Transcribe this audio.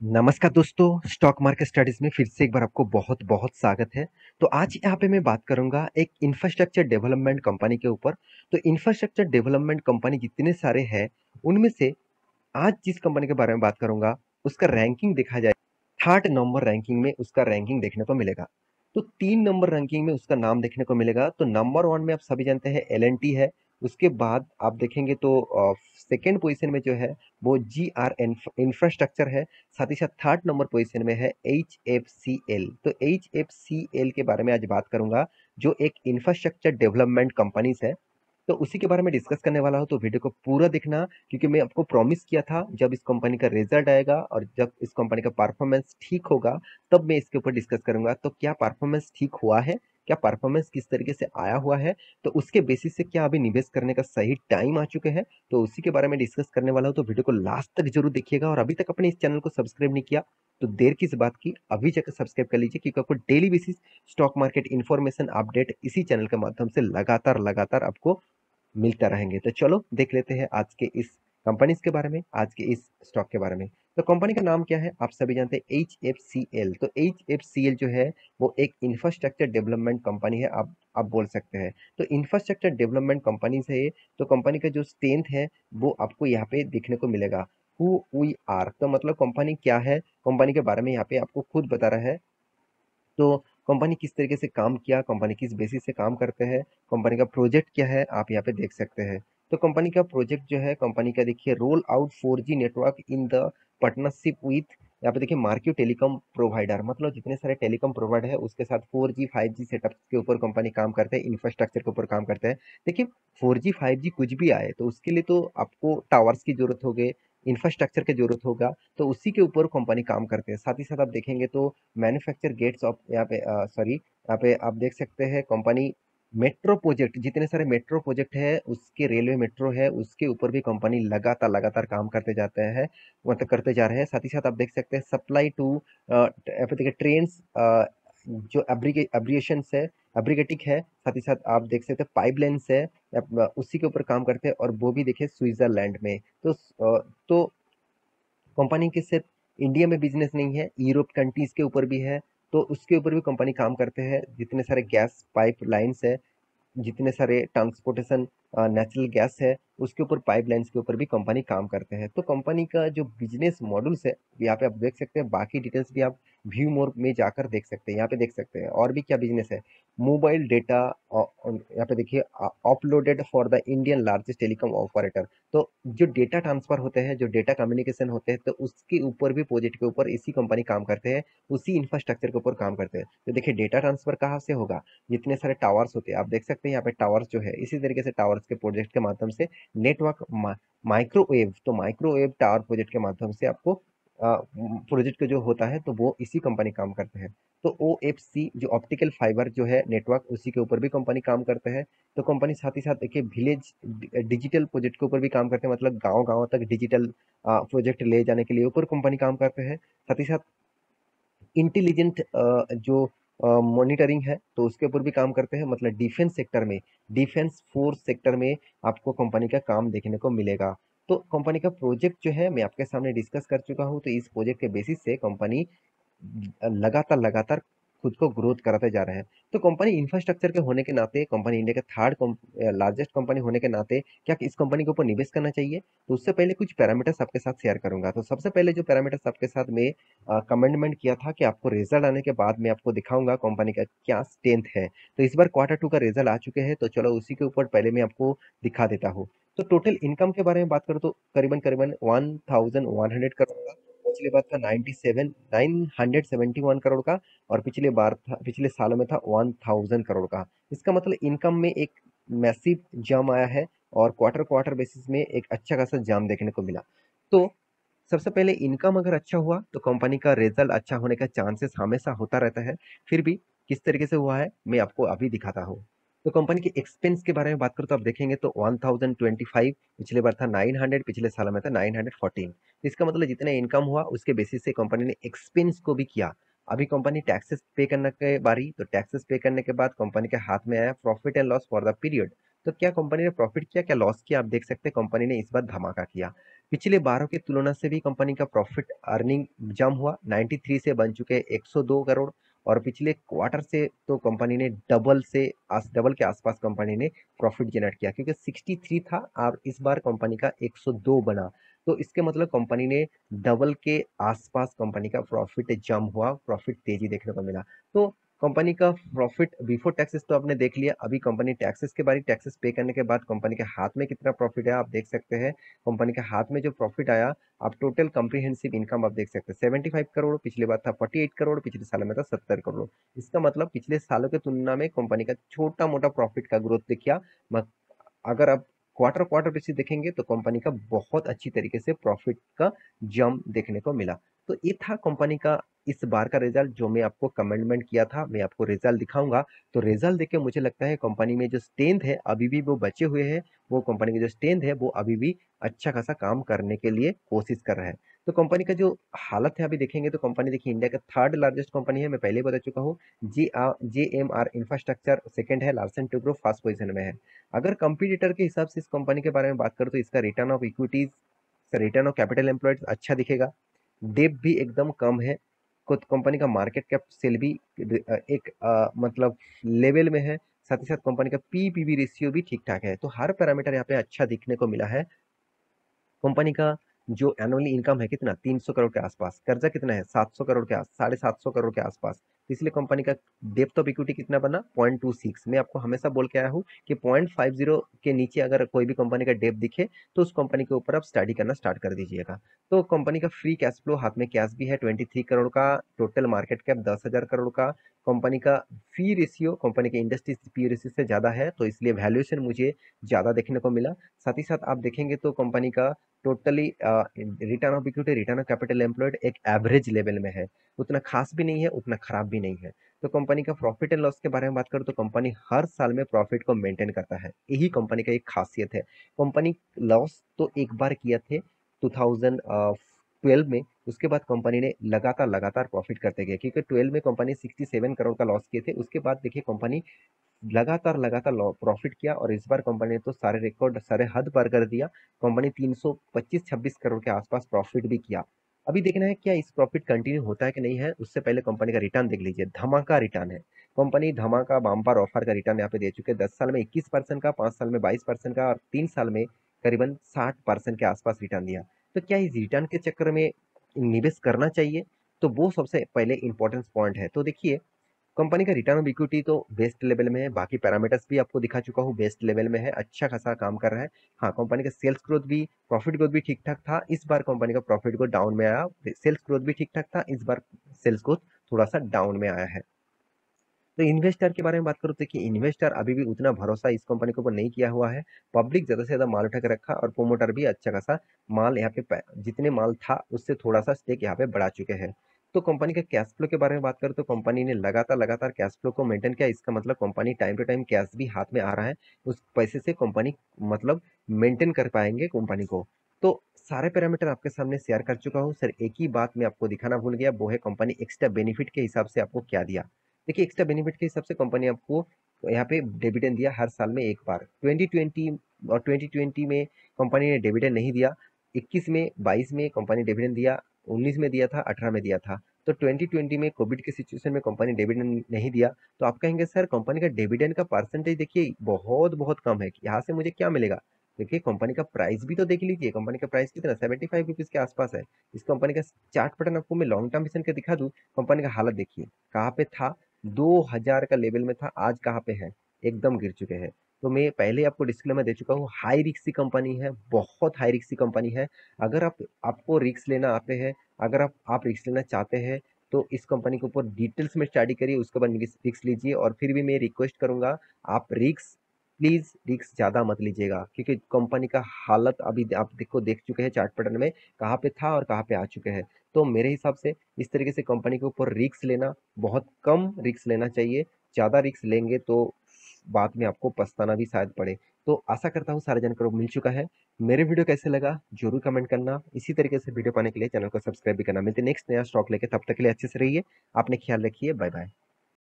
नमस्कार दोस्तों, stock market studies में फिर से एक बार आपको बहुत बहुत स्वागत है। तो आज यहाँ पे मैं बात करूंगा एक इंफ्रास्ट्रक्चर डेवलपमेंट कंपनी के ऊपर। तो इंफ्रास्ट्रक्चर डेवलपमेंट कंपनी जितने सारे हैं, उनमें से आज जिस कंपनी के बारे में बात करूंगा, उसका रैंकिंग देखा जाए, थर्ड नंबर रैंकिंग में उसका रैंकिंग देखने को मिलेगा। तो 3 नंबर रैंकिंग में उसका नाम देखने को मिलेगा। तो नंबर 1 में आप सभी जानते हैं एल&टी है। उसके बाद आप देखेंगे तो सेकेंड पोजीशन में जो है वो जी आर इंफ्रास्ट्रक्चर है। साथ ही साथ थर्ड नंबर पोजीशन में है HFCL। तो HFCL के बारे में आज बात करूंगा, जो एक इंफ्रास्ट्रक्चर डेवलपमेंट कंपनीज है। तो उसी के बारे में डिस्कस करने वाला हूँ, तो वीडियो को पूरा देखना, क्योंकि मैं आपको प्रॉमिस किया था जब इस कंपनी का रिजल्ट आएगा और जब इस कंपनी का परफॉर्मेंस ठीक होगा, तब मैं इसके ऊपर डिस्कस करूंगा। तो क्या परफॉर्मेंस ठीक हुआ है, क्या परफॉर्मेंस किस तरीके से आया हुआ है, तो उसके बेसिस से क्या अभी निवेश करने का सही टाइम आ चुके हैं, तो उसी के बारे में डिस्कस करने वाला हूँ। तो वीडियो को लास्ट तक जरूर देखिएगा, और अभी तक अपने इस चैनल को सब्सक्राइब नहीं किया तो देर किस बात की, अभी जाकर सब्सक्राइब कर लीजिए, क्योंकि आपको daily basis stock market information update इसी चैनल के माध्यम से लगातार लगातार आपको मिलता रहेंगे। तो चलो देख लेते हैं आज के इस कंपनीज के बारे में, आज के इस स्टॉक के बारे में। तो कंपनी का नाम क्या है, आप सभी जानते हैं, HFCL। तो HFCL जो है वो एक इंफ्रास्ट्रक्चर डेवलपमेंट कंपनी है, आप बोल सकते हैं। तो इंफ्रास्ट्रक्चर डेवलपमेंट कंपनी से ये, तो कंपनी का जो स्ट्रेंथ है वो आपको यहाँ पे देखने को मिलेगा। हु वी आर, तो मतलब कंपनी क्या है, कंपनी के बारे में यहाँ पे आपको खुद बता रहा है। तो कंपनी किस तरीके से काम किया, कंपनी किस बेसिस से काम करते हैं, कंपनी का प्रोजेक्ट क्या है, आप यहाँ पे देख सकते हैं। तो कंपनी का प्रोजेक्ट जो है, कंपनी का देखिए, roll out 4G network in the partnership with, यहाँ पे देखिए, मार्क्यू टेलीकॉम प्रोवाइडर, मतलब जितने सारे टेलीकॉम प्रोवाइडर है उसके साथ 4G 5G सेटअप के ऊपर कंपनी काम करते हैं, इंफ्रास्ट्रक्चर के ऊपर काम करते हैं। देखिए, 4G 5G कुछ भी आए तो उसके लिए तो आपको टावर्स की जरूरत होगी, इंफ्रास्ट्रक्चर की जरूरत होगा, तो उसी के ऊपर कंपनी काम करते हैं। साथ ही साथ आप देखेंगे तो मैन्युफैक्चर गेट्स ऑफ, यहाँ पे सॉरी, यहाँ पे आप देख सकते हैं कंपनी मेट्रो प्रोजेक्ट, जितने सारे मेट्रो प्रोजेक्ट है, उसके रेलवे मेट्रो है, उसके ऊपर भी कंपनी लगातार लगातार काम करते जाते हैं, मतलब करते जा रहे हैं। साथ ही साथ आप देख सकते हैं सप्लाई टू, यहाँ पे देखिए ट्रेन, जो एब्रिएशन है, एब्रिगेटिक है। साथ ही साथ आप देख सकते हैं पाइपलाइंस है, उसी के ऊपर काम करते हैं, और वो भी देखिए स्विट्जरलैंड में। तो कंपनी के सिर्फ इंडिया में बिजनेस नहीं है, यूरोप कंट्रीज के ऊपर भी है। तो उसके ऊपर भी कंपनी काम करते हैं। जितने सारे गैस पाइप लाइन्स है, जितने सारे ट्रांसपोर्टेशन नेचुरल गैस है, उसके ऊपर पाइपलाइंस के ऊपर भी कंपनी काम करते हैं। तो कंपनी का जो बिजनेस मॉडल्स है, यहाँ पे आप देख सकते हैं, बाकी डिटेल्स भी आप व्यू मोर में जाकर देख सकते हैं। यहाँ पे देख सकते हैं और भी क्या बिजनेस है, मोबाइल डेटा, यहाँ पे देखिए, uploaded for the Indian largest telecom operator. तो जो डेटा ट्रांसफर होते हैं, जो डेटा कम्युनिकेशन होते हैं, तो उसके ऊपर भी, प्रोजेक्ट के ऊपर इसी कंपनी काम करते हैं, उसी इंफ्रास्ट्रक्चर के ऊपर काम करते हैं। तो देखिए, डेटा ट्रांसफर कहाँ से होगा, जितने सारे टावर्स होते हैं, आप देख सकते हैं यहाँ पे टावर्स जो है, इसी तरीके से टावर्स के प्रोजेक्ट के माध्यम से नेटवर्क, माइक्रोवेव, तो माइक्रोवेव टावर प्रोजेक्ट के माध्यम से आपको प्रोजेक्ट जो होता है, तो वो इसी कंपनी काम करते हैं। तो OFC जो ऑप्टिकल फाइबर जो है नेटवर्क, उसी के ऊपर भी कंपनी काम करते हैं। तो कंपनी साथ ही साथ देखिए विलेज डिजिटल प्रोजेक्ट के ऊपर भी काम करते हैं, मतलब गांव गांव तक डिजिटल प्रोजेक्ट ले जाने के लिए ऊपर कंपनी काम करते हैं। साथ ही साथ इंटेलिजेंट जो मॉनिटरिंग है, तो उसके ऊपर भी काम करते हैं, मतलब डिफेंस सेक्टर में, डिफेंस फोर्स सेक्टर में आपको कंपनी का काम देखने को मिलेगा। तो कंपनी का प्रोजेक्ट जो है मैं आपके सामने डिस्कस कर चुका हूँ। तो इस प्रोजेक्ट के बेसिस से कंपनी लगातार लगातार खुद को ग्रोथ कराते जा रहे हैं। तो कंपनी इंफ्रास्ट्रक्चर के होने के नाते, कंपनी इंडिया के थर्ड लार्जेस्ट कंपनी होने के नाते, क्या इस कंपनी के ऊपर निवेश करना चाहिए? तो उससे पहले कुछ पैरामीटर्स आपके साथ शेयर करूंगा। तो सबसे पहले जो पैरामीटर्स आपके साथ में कमेंटमेंट किया था कि आपको रिजल्ट आने के बाद मैं आपको दिखाऊंगा कंपनी का क्या स्ट्रेंथ है। तो इस बार Q2 का रिजल्ट आ चुके हैं, तो चलो उसी के ऊपर पहले मैं आपको दिखा देता हूँ। तो टोटल इनकम के बारे में बात करूँ तो करीबन करीबन 1100 करोड़ का, पिछले बार था 971 करोड़ का, और पिछले बार था, पिछले सालों में था 1000 करोड़ का। इसका मतलब इनकम में एक मैसिव जंप आया है, और क्वार्टर क्वार्टर बेसिस में एक अच्छा खासा जंप देखने को मिला। तो सबसे पहले इनकम अगर अच्छा हुआ तो कंपनी का रिजल्ट अच्छा होने का चांसेस हमेशा होता रहता है। फिर भी किस तरीके से हुआ है मैं आपको अभी दिखाता हूँ। तो कंपनी के एक्सपेंस के बारे में बात करूँ तो आप देखेंगे तो 1025, पिछले बार था 900, पिछले साल में था 914। इसका मतलब जितना इनकम हुआ उसके बेसिस से कंपनी ने एक्सपेंस को भी किया। अभी कंपनी टैक्सेस पे करने के बारी, तो टैक्सेस पे करने के बाद कंपनी के हाथ में आया profit and loss for the period. तो क्या कंपनी ने प्रॉफिट किया, क्या लॉस किया, आप देख सकते हैं कंपनी ने इस बार धमाका किया। पिछले 12 की तुलना से भी कंपनी का प्रॉफिट अर्निंग जंप हुआ, 93 से बन चुके 102 करोड़। और पिछले क्वार्टर से तो कंपनी ने डबल के आसपास कंपनी ने प्रॉफिट जनरेट किया, क्योंकि 63 था और इस बार कंपनी का 102 बना। तो इसके मतलब कंपनी ने डबल के आसपास कंपनी का प्रॉफिट जंप हुआ, प्रॉफिट तेजी देखने को मिला। तो कंपनी का प्रॉफिट बिफोर टैक्सेस तो आपने देख लिया। अभी कंपनी टैक्सेस के बारे, टैक्सेस पे करने के बाद कंपनी के हाथ में कितना प्रॉफिट है आप देख सकते हैं। कंपनी के हाथ में जो प्रॉफिट आया, आप टोटल कॉम्प्रिहेंसिव इनकम आप देख सकते हैं 75 करोड़, पिछली बार था 48 करोड़, पिछले साल में था 70 करोड़। इसका मतलब पिछले सालों की तुलना में कंपनी का छोटा मोटा प्रॉफिट का ग्रोथ दिखा। अगर आप क्वार्टर क्वार्टर बेसिस देखेंगे तो कंपनी का बहुत अच्छी तरीके से प्रॉफिट का जंप देखने को मिला। तो ये था कंपनी का इस बार का रिजल्ट, जो मैं आपको कमेंटमेंट किया था। मैं आपको रिजल्ट दिखाऊंगा, तो रिजल्ट देख के मुझे लगता है कंपनी में जो स्ट्रेंथ है अभी भी वो बचे हुए हैं। वो कंपनी की जो स्ट्रेंथ है वो अभी भी अच्छा खासा काम करने के लिए कोशिश कर रहा है। तो कंपनी का जो हालत है अभी देखेंगे तो कंपनी देखिए इंडिया का थर्ड लार्जेस्ट कंपनी है, मैं पहले ही बता चुका हूँ। JMR इंफ्रास्ट्रक्चर सेकंड है, लार्सन टुब्रो फर्स्ट पोजीशन में है। अगर कंपटीटर के हिसाब से इस कंपनी के बारे में बात करें तो इसका return of equities, return of capital employed अच्छा दिखेगा। डेप भी एकदम कम है। खुद कंपनी का मार्केट कैप सेल भी एक मतलब लेवल में है। साथ ही साथ कंपनी का PPB रेशियो भी ठीक ठाक है। तो हर पैरामीटर यहाँ पे अच्छा दिखने को मिला है। कंपनी का जो एनुअली इनकम है कितना 300 करोड़ के आसपास, कर्जा कितना है 700 करोड़ के 750 करोड़ के आसपास। इसलिए कंपनी का डेप्थ ऑफ इक्विटी कितना बना 0.26। मैं आपको हमेशा बोल के आया हूँ कि 0.50 के नीचे अगर कोई भी कंपनी का डेप्थ दिखे तो उस कंपनी के ऊपर आप स्टडी करना स्टार्ट कर दीजिएगा। तो कंपनी का फ्री कैश फ्लो, हाथ में कैश भी है 23 करोड़ का, टोटल मार्केट कैप 10,000 करोड़ का। कंपनी का फी रेशियो कंपनी के इंडस्ट्री पी रेशियो से ज्यादा है, तो इसलिए वैल्यूएशन मुझे ज्यादा देखने को मिला। साथ ही साथ आप देखेंगे तो कंपनी का totally return of equity, return of capital employed एक एवरेज लेवल में है। उतना खास भी नहीं है, उतना खराब भी नहीं है। तो कंपनी का प्रॉफिट एंड लॉस के बारे में बात करूं तो कंपनी हर साल में प्रॉफिट को मेंटेन करता है, यही कंपनी का एक खासियत है। कंपनी लॉस तो एक बार किया थे 2012 में, उसके बाद कंपनी ने लगातार लगातार प्रॉफिट करते गए, क्योंकि 12 में कंपनी 67 करोड़ का लॉस किए थे। उसके बाद देखिए कंपनी लगातार लगातार प्रॉफिट किया और इस बार कंपनी ने तो सारे रिकॉर्ड, सारे हद पार कर दिया। कंपनी 325-26 करोड़ के आसपास प्रॉफिट भी किया। अभी देखना है क्या इस प्रॉफिट कंटिन्यू होता है कि नहीं है। उससे पहले कंपनी का रिटर्न देख लीजिए, धमाका रिटर्न है। कंपनी धमाका बम्पर ऑफर का रिटर्न यहाँ पे दे चुके हैं। 10 साल में 21% का, 5 साल में 22% का और 3 साल में करीबन 60% के आसपास रिटर्न दिया। तो क्या इस रिटर्न के चक्कर में निवेश करना चाहिए? तो वो सबसे पहले इंपॉर्टेंट पॉइंट है। तो देखिए कंपनी का रिटर्न ऑफ इक्विटी तो बेस्ट लेवल में है, बाकी पैरामीटर्स भी आपको दिखा चुका हूँ, बेस्ट लेवल में है, अच्छा खासा काम कर रहा है। हाँ, कंपनी का सेल्स ग्रोथ भी, प्रॉफिट ग्रोथ भी ठीक ठाक था। इस बार कंपनी का प्रॉफिट ग्रोथ डाउन में आया, सेल्स ग्रोथ भी ठीक ठाक था, इस बार सेल्स ग्रोथ थोड़ा सा डाउन में आया है। तो इन्वेस्टर के बारे में बात करूँ तो देखिए इन्वेस्टर अभी भी उतना भरोसा इस कंपनी के ऊपर नहीं किया हुआ है। पब्लिक ज्यादा से ज्यादा माल उठा के रखा और प्रोमोटर भी अच्छा खासा माल यहाँ पे जितने माल था उससे थोड़ा सा स्टेक यहाँ पे बढ़ा चुके हैं। तो कंपनी के कैश फ्लो के बारे में बात करें तो कंपनी ने लगातार लगातार कैश फ्लो को मेंटेन किया। इसका मतलब company time to time cash भी हाथ में आ रहा है, उस पैसे से कंपनी मतलब मेंटेन कर पाएंगे कंपनी को। तो सारे पैरामीटर आपके सामने शेयर कर चुका हूँ सर। एक ही बात मैं आपको दिखाना भूल गया, वो है कंपनी एक्स्ट्रा बेनिफिट के हिसाब से आपको क्या दिया। देखिए एक्स्ट्रा बेनिफिट के हिसाब से कंपनी आपको यहाँ पे डिविडेंड दिया हर साल में एक बार। 2020 और 2020 में कंपनी ने डिविडेंड नहीं दिया। 21 में, 22 में कंपनी डिविडेंड दिया, 19 में दिया था, 18 में दिया था। तो 2020 में कोविड के सिचुएशन में कंपनी डिविडेंड नहीं दिया। तो आप कहेंगे सर कंपनी का डिविडेंड का परसेंटेज देखिए बहुत बहुत कम है, यहाँ से मुझे क्या मिलेगा। देखिए कंपनी का प्राइस भी तो देख लीजिए, कंपनी का प्राइस कितना 75 रुपीज के आसपास है। इस कंपनी का चार्ट पैटर्न आपको मैं लॉन्ग टर्म विजन के दिखा दूं। कंपनी का हालत देखिए कहाँ पे था, 2000 का लेवल में था, आज कहाँ पे है, एकदम गिर चुके हैं। तो मैं पहले आपको डिस्क्लेमर दे चुका हूँ, हाई रिस्क कंपनी है, बहुत हाई रिस्क कंपनी है। अगर आपको रिस्क लेना आते हैं, अगर आप रिस्क लेना चाहते हैं तो इस कंपनी के ऊपर डिटेल्स में स्टडी करिए, उसके बाद रिस्क लीजिए। और फिर भी मैं रिक्वेस्ट करूंगा, आप रिस्क प्लीज रिस्क ज्यादा मत लीजिएगा, क्योंकि कंपनी का हालत अभी आप देख चुके हैं चार्ट पैटर्न में कहाँ पे था और कहाँ पे आ चुके हैं। तो मेरे हिसाब से इस तरीके से कंपनी के ऊपर रिस्क लेना, बहुत कम रिस्क लेना चाहिए। ज्यादा रिस्क लेंगे तो बाद में आपको पछताना भी शायद पड़े। तो आशा करता हूँ सारे जानकारी को मिल चुका है। मेरे वीडियो कैसे लगा जरूर कमेंट करना। इसी तरीके से वीडियो पाने के लिए चैनल को सब्सक्राइब भी करना। मिलते नेक्स्ट नया स्टॉक लेके, तब तक के लिए अच्छे से रहिए, आपने ख्याल रखिए, बाय बाय।